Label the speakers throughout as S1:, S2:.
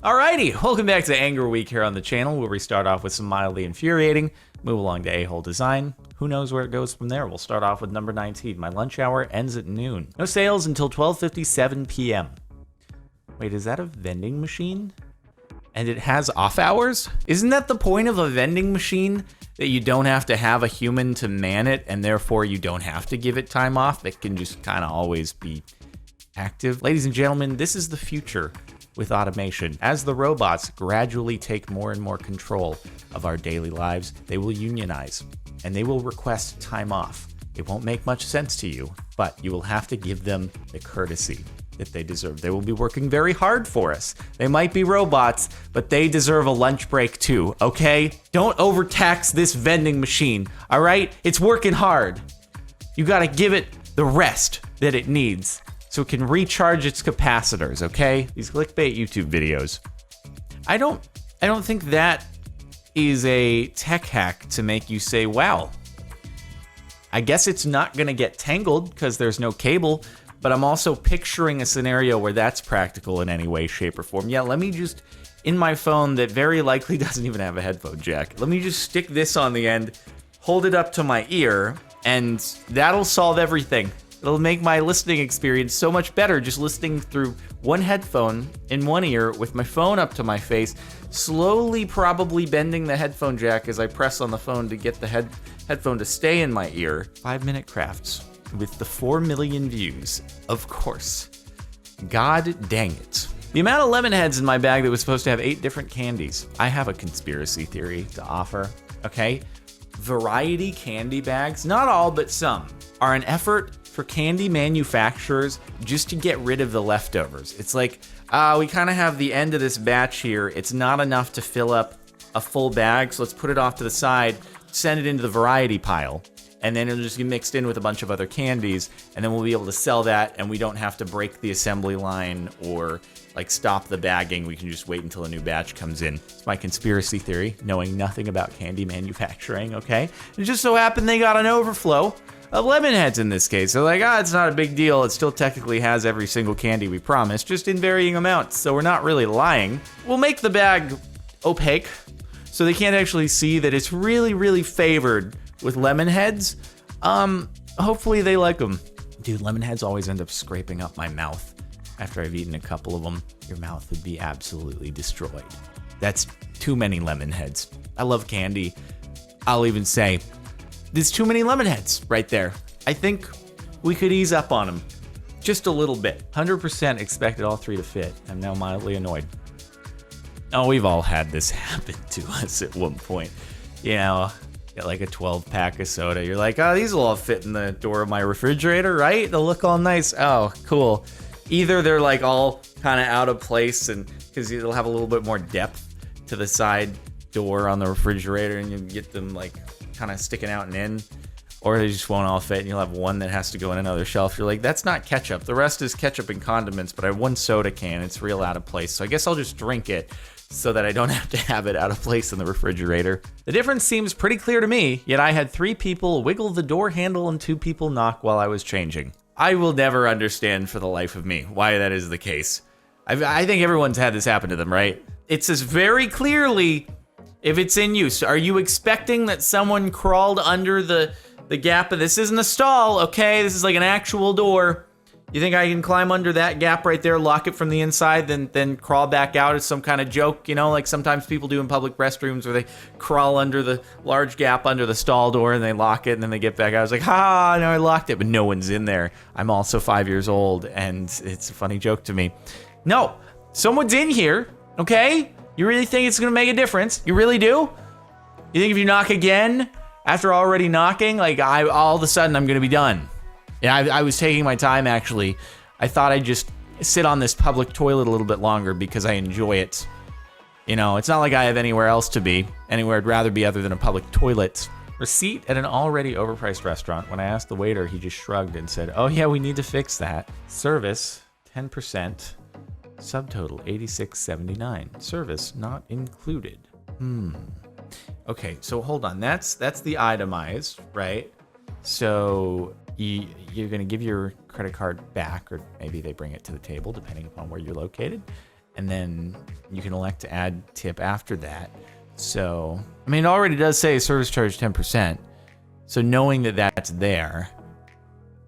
S1: Alrighty, welcome back to Anger Week here on the channel, where we start off with some mildly infuriating, move along to a-hole design. Who knows where it goes from there? We'll start off with number 19. My lunch hour ends at noon. No sales until 12:57 p.m. Wait, is that a vending machine? And it has off hours? Isn't that the point of a vending machine? That you don't have to have a human to man it, and therefore you don't have to give it time off? It can just kind of always be active. Ladies and gentlemen, this is the future with automation. As the robots gradually take more and more control of our daily lives, they will unionize and they will request time off. It won't make much sense to you, but you will have to give them the courtesy that they deserve. They will be working very hard for us. They might be robots, but they deserve a lunch break too, okay? Don't overtax this vending machine, all right? It's working hard. You gotta give it the rest that it needs so it can recharge its capacitors, okay? These clickbait YouTube videos. I don't think that is a tech hack to make you say, wow, I guess it's not gonna get tangled because there's no cable, but I'm also picturing a scenario where that's practical in any way, shape, or form. Yeah, let me just, in my phone that very likely doesn't even have a headphone jack, let me just stick this on the end, hold it up to my ear, and that'll solve everything. It'll make my listening experience so much better just listening through one headphone in one ear with my phone up to my face, slowly probably bending the headphone jack as I press on the phone to get the headphone to stay in my ear. 5-minute crafts with the 4 million views, of course. God dang it. The amount of lemon heads in my bag that was supposed to have 8 different candies. I have a conspiracy theory to offer, okay? Variety candy bags, not all but some, are an effort for candy manufacturers just to get rid of the leftovers. It's like, we kind of have the end of this batch here. It's not enough to fill up a full bag, so let's put it off to the side, send it into the variety pile, and then it'll just get mixed in with a bunch of other candies, and then we'll be able to sell that, and we don't have to break the assembly line or like stop the bagging. We can just wait until a new batch comes in. It's my conspiracy theory, knowing nothing about candy manufacturing, okay? It just so happened they got an overflow of lemon heads in this case. So like, it's not a big deal. It still technically has every single candy we promised, just in varying amounts. So we're not really lying. We'll make the bag opaque so they can't actually see that it's really, really favored with lemon heads. Hopefully they like them. Dude, lemon heads always end up scraping up my mouth after I've eaten a couple of them. Your mouth would be absolutely destroyed. That's too many lemon heads. I love candy. I'll even say, there's too many lemon heads right there. I think we could ease up on them just a little bit. 100% expected all 3 to fit. I'm now mildly annoyed. Oh, we've all had this happen to us at one point. You know, get like a 12-pack of soda. You're like, oh, these will all fit in the door of my refrigerator, right? They'll look all nice. Oh, cool. Either they're like all kind of out of place, and because it'll have a little bit more depth to the side door on the refrigerator, and you get them like kind of sticking out and in, or they just won't all fit, and you'll have one that has to go in another shelf. You're like, that's not ketchup. The rest is ketchup and condiments, but I have one soda can. It's real out of place, so I guess I'll just drink it so that I don't have to have it out of place in the refrigerator. The difference seems pretty clear to me, yet I had 3 people wiggle the door handle and 2 people knock while I was changing. I will never understand for the life of me why that is the case. I think everyone's had this happen to them, right? It says very clearly if it's in use. Are you expecting that someone crawled under the gap of this? Isn't a stall, okay? This is like an actual door. You think I can climb under that gap right there, lock it from the inside, then crawl back out as some kind of joke, you know, like sometimes people do in public restrooms where they crawl under the large gap under the stall door and they lock it and then they get back out. I was like, no, I locked it, but no one's in there. I'm also 5 years old and it's a funny joke to me. No, someone's in here, okay? You really think it's gonna make a difference? You really do? You think if you knock again after already knocking, like all of a sudden I'm gonna be done? Yeah, I was taking my time, actually. I thought I'd just sit on this public toilet a little bit longer because I enjoy it. You know, it's not like I have anywhere else to be, anywhere I'd rather be other than a public toilet. Receipt at an already overpriced restaurant. When I asked the waiter, he just shrugged and said, oh yeah, we need to fix that. Service, 10%. Subtotal, $86.79. Service not included. Okay, so hold on. That's the itemized, right? So you're going to give your credit card back, or maybe they bring it to the table, depending upon where you're located. and then you can elect to add tip after that. So, I mean, it already does say service charge 10%. So knowing that that's there,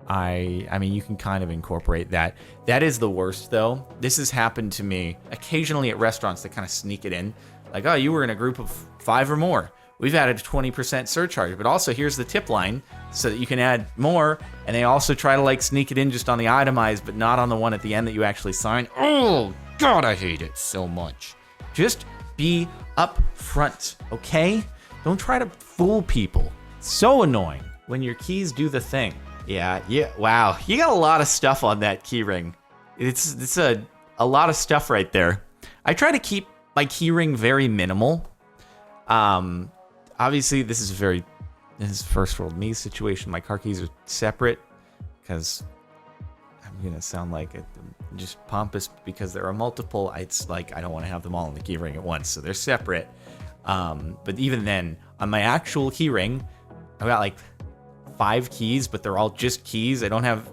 S1: I mean, you can kind of incorporate that. That is the worst, though. This has happened to me occasionally at restaurants that kind of sneak it in. Like, oh, you were in a group of 5 or more. We've added a 20% surcharge, but also here's the tip line so that you can add more. And they also try to like sneak it in just on the itemized, but not on the one at the end that you actually sign. Oh, God, I hate it so much. Just be upfront, okay? Don't try to fool people. So annoying when your keys do the thing. Yeah, wow. You got a lot of stuff on that keyring. It's a lot of stuff right there. I try to keep my keyring very minimal. Obviously, this is first world me situation. My car keys are separate because I'm gonna sound like just pompous because there are multiple. It's like I don't want to have them all in the keyring at once, so they're separate. But even then, on my actual keyring, I've got like 5 keys, but they're all just keys. I don't have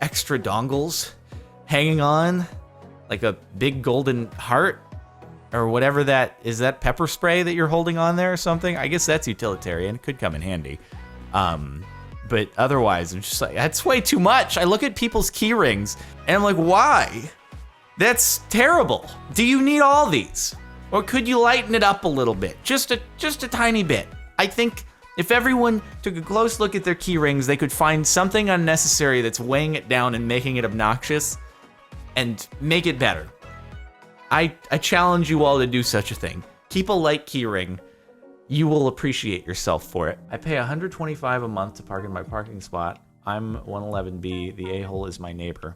S1: extra dongles hanging on, like a big golden heart or whatever that is. That pepper spray that you're holding on there or something? I guess that's utilitarian. It could come in handy. But otherwise, I'm just like, that's way too much. I look at people's key rings and I'm like, why? That's terrible. Do you need all these? Or could you lighten it up a little bit? Just a tiny bit. I think if everyone took a close look at their key rings, they could find something unnecessary that's weighing it down and making it obnoxious and make it better. I challenge you all to do such a thing. Keep a light key ring. You will appreciate yourself for it. I pay $125 a month to park in my parking spot. I'm 111B. The a-hole is my neighbor.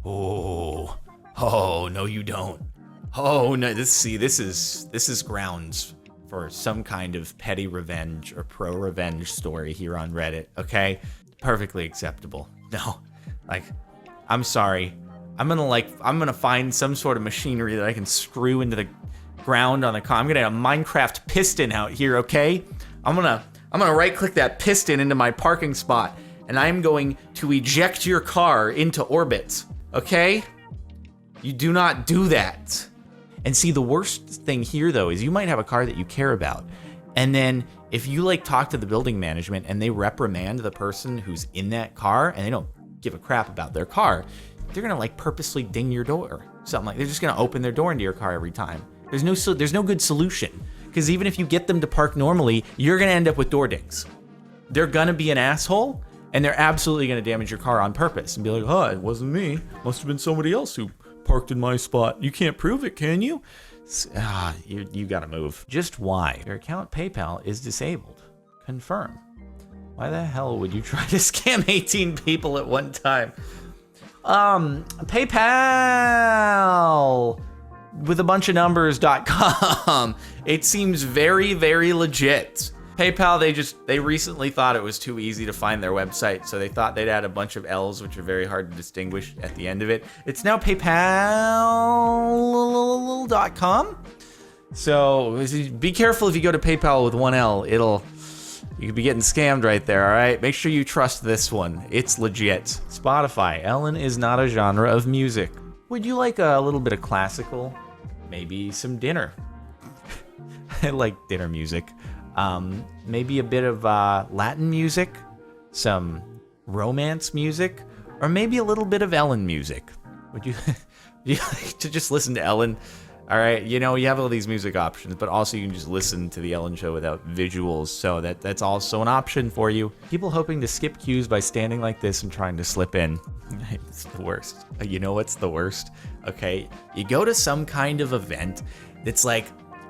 S1: Oh, no, you don't. Oh, no, this is grounds for some kind of petty revenge or pro-revenge story here on Reddit, okay? Perfectly acceptable. No, like, I'm sorry. I'm gonna find some sort of machinery that I can screw into the ground on the car. I'm gonna have a Minecraft piston out here, okay? I'm gonna right-click that piston into my parking spot, and I'm going to eject your car into orbit, okay? You do not do that. And see, the worst thing here, though, is you might have a car that you care about. And then if you, like, talk to the building management and they reprimand the person who's in that car and they don't give a crap about their car, they're going to, like, purposely ding your door. Something like they're just going to open their door into your car every time. There's no good solution. Because even if you get them to park normally, you're going to end up with door dings. They're going to be an asshole, and they're absolutely going to damage your car on purpose and be like, oh, it wasn't me. Must have been somebody else who parked in my spot. You can't prove it, can you? You gotta move. Just why? Your account PayPal is disabled. Confirm. Why the hell would you try to scam 18 people at one time? PayPal with a bunch of numbers.com. It seems very, very legit. PayPal, they recently thought it was too easy to find their website, so they thought they'd add a bunch of L's, which are very hard to distinguish at the end of it. It's now PayPal.com. So be careful if you go to PayPal with one L. You could be getting scammed right there, all right? Make sure you trust this one. It's legit. Spotify. Ellen is not a genre of music. Would you like a little bit of classical? Maybe some dinner. I like dinner music. Maybe a bit of Latin music, some romance music, or maybe a little bit of Ellen music. Would you like to just listen to Ellen? All right, you know, you have all these music options, but also you can just listen to the Ellen Show without visuals, so that's also an option for you. People hoping to skip queues by standing like this and trying to slip in. It's the worst. You know what's the worst? Okay, you go to some kind of event that's like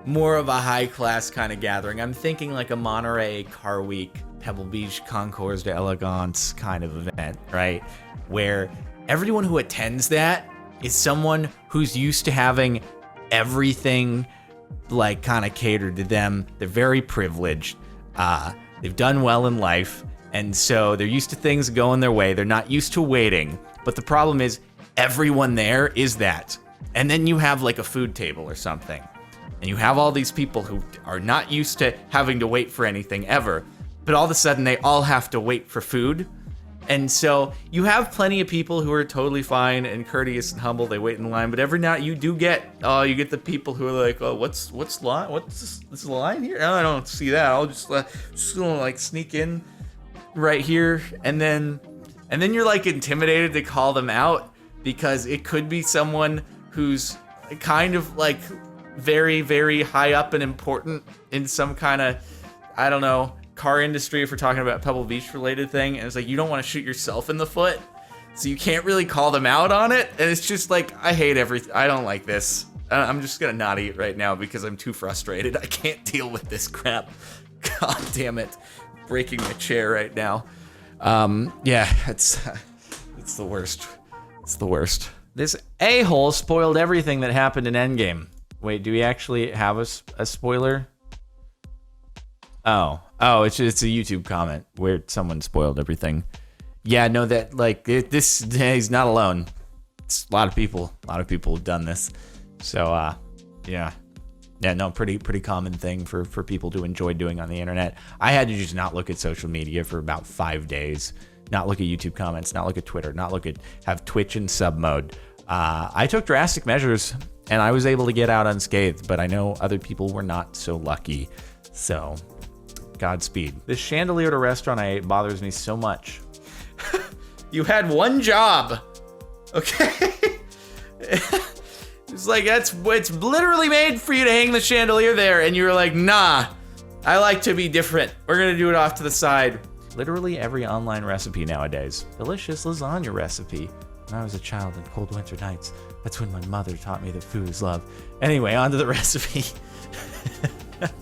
S1: more of a high-class kind of gathering. I'm thinking like a Monterey Car Week, Pebble Beach Concours d'Elegance kind of event, right? Where everyone who attends that is someone who's used to having everything like kind of catered to them. They're very privileged. They've done well in life, and so they're used to things going their way. They're not used to waiting. But the problem is everyone there is that. And then you have like a food table or something. And you have all these people who are not used to having to wait for anything ever, but all of a sudden they all have to wait for food. And so you have plenty of people who are totally fine and courteous and humble. They wait in line, but every now you do get the people who are like, oh, what's line? What's this line here? Oh, I don't see that. I'll just gonna like sneak in right here, and then you're like intimidated to call them out because it could be someone who's kind of like very, very high up and important in some kind of, I don't know, car industry, if we're talking about Pebble Beach related thing. And it's like, you don't want to shoot yourself in the foot, so you can't really call them out on it. And it's just like, I hate everything. I don't like this. I'm just gonna not eat right now because I'm too frustrated. I can't deal with this crap. God damn it. Breaking my chair right now. Yeah, it's the worst. It's the worst. This a-hole spoiled everything that happened in Endgame. Wait, do we actually have a spoiler? Oh, it's a YouTube comment where someone spoiled everything. Yeah, no, that like he's not alone. It's a lot of people have done this. So yeah, no, pretty common thing for people to enjoy doing on the internet. I had to just not look at social media for about 5 days. Not look at YouTube comments, not look at Twitter, have Twitch in sub mode. I took drastic measures and I was able to get out unscathed, but I know other people were not so lucky. So Godspeed. This chandelier at a restaurant I ate bothers me so much. You had one job, okay? It's like, it's literally made for you to hang the chandelier there, and you were like, nah, I like to be different. We're gonna do it off to the side. Literally every online recipe nowadays. Delicious lasagna recipe. When I was a child in cold winter nights, that's when my mother taught me that food is love. Anyway, on to the recipe.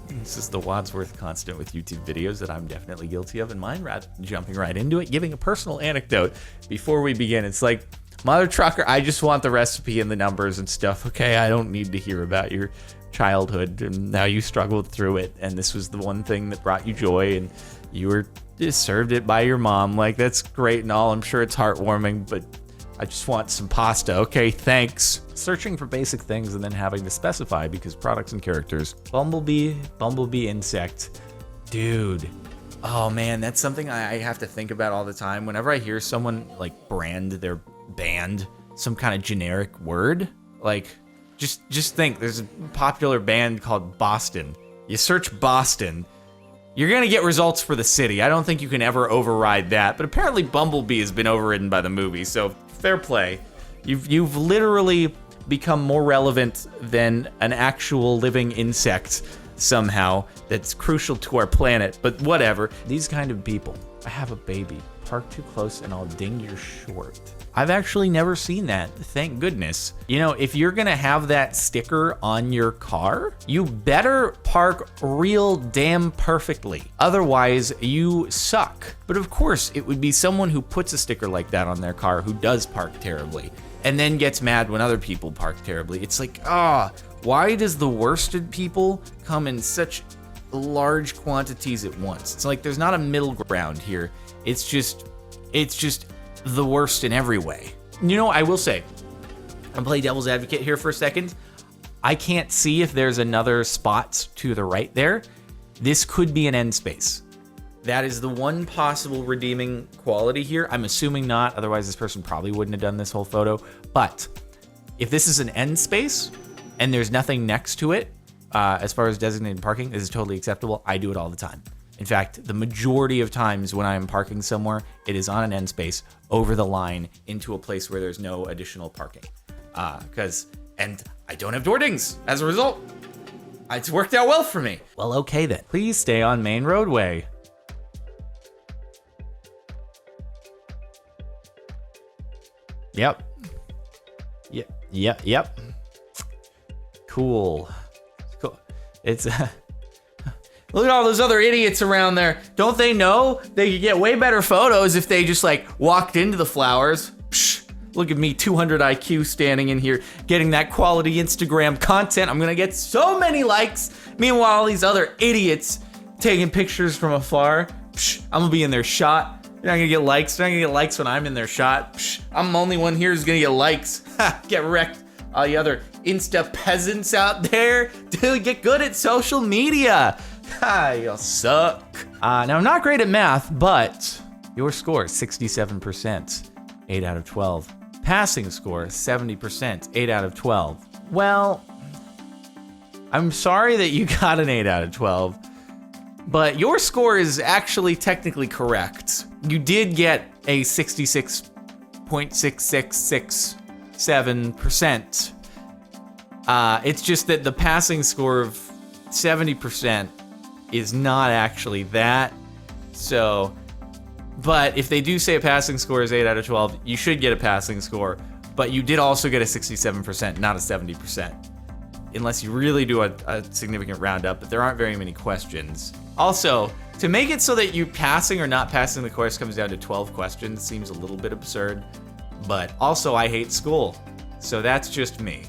S1: This is the Wadsworth constant with YouTube videos that I'm definitely guilty of, and mine, rather than jumping right into it, giving a personal anecdote before we begin. It's like, Mother Trucker, I just want the recipe and the numbers and stuff, okay? I don't need to hear about your childhood and how you struggled through it, and this was the one thing that brought you joy, and you were just served it by your mom. Like, that's great and all. I'm sure it's heartwarming, but I just want some pasta. Okay, thanks. Searching for basic things and then having to specify because products and characters. Bumblebee insect. Dude. Oh man, that's something I have to think about all the time. Whenever I hear someone like brand their band some kind of generic word, like just think there's a popular band called Boston. You search Boston, you're gonna get results for the city. I don't think you can ever override that, but apparently Bumblebee has been overridden by the movie, so fair play. You've literally become more relevant than an actual living insect somehow that's crucial to our planet, but whatever. These kind of people. I have a baby. Park too close and I'll ding your short. I've actually never seen that, thank goodness. You know, if you're gonna have that sticker on your car, you better park real damn perfectly. Otherwise, you suck. But of course, it would be someone who puts a sticker like that on their car who does park terribly, and then gets mad when other people park terribly. It's like, why does the worsted people come in such large quantities at once? It's like there's not a middle ground here. It's just the worst in every way. You know, I will say, I'm playing devil's advocate here for a second. I can't see if there's another spot to the right there. This could be an end space. That is the one possible redeeming quality here. I'm assuming not, otherwise this person probably wouldn't have done this whole photo. But if this is an end space and there's nothing next to it, as far as designated parking, this is totally acceptable. I do it all the time. In fact, the majority of times when I'm parking somewhere, it is on an end space over the line into a place where there's no additional parking. And I don't have door dings as a result. It's worked out well for me. Well, okay then. Please stay on main roadway. Yep. Yep. Cool. It's look at all those other idiots around there. Don't they know they could get way better photos if they just like walked into the flowers? Psh, look at me, 200 IQ standing in here getting that quality Instagram content. I'm gonna get so many likes. Meanwhile, all these other idiots taking pictures from afar. Psh, I'm gonna be in their shot. You're not gonna get likes. They're not gonna get likes when I'm in their shot. Psh, I'm the only one here who's gonna get likes. Ha, get wrecked. All the other Insta peasants out there, dude, get good at social media. Ha, you'll suck. Now I'm not great at math, but Your score, 67%, 8 out of 12. Passing score, 70%, 8 out of 12. Well, I'm sorry that you got an 8 out of 12, but your score is actually technically correct. You did get a 66.6667%. It's just that the passing score of 70% is not actually that. So, but if they do say a passing score is 8 out of 12, you should get a passing score, but you did also get a 67%, not a 70%. Unless you really do a significant roundup, but there aren't very many questions. Also, to make it so that you passing or not passing the course comes down to 12 questions seems a little bit absurd, but also I hate school, so that's just me.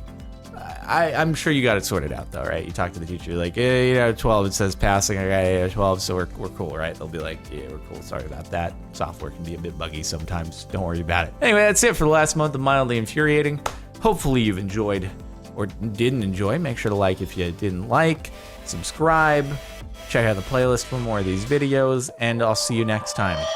S1: I'm sure you got it sorted out though, right? You talk to the teacher, you're like, yeah, 8 out of 12, it says passing, I got 8 out of 12, so we're cool, right? They'll be like, yeah, we're cool, sorry about that. Software can be a bit buggy sometimes, don't worry about it. Anyway, that's it for the last month of Mildly Infuriating. Hopefully you've enjoyed or didn't enjoy. Make sure to like if you didn't like, subscribe, check out the playlist for more of these videos, and I'll see you next time.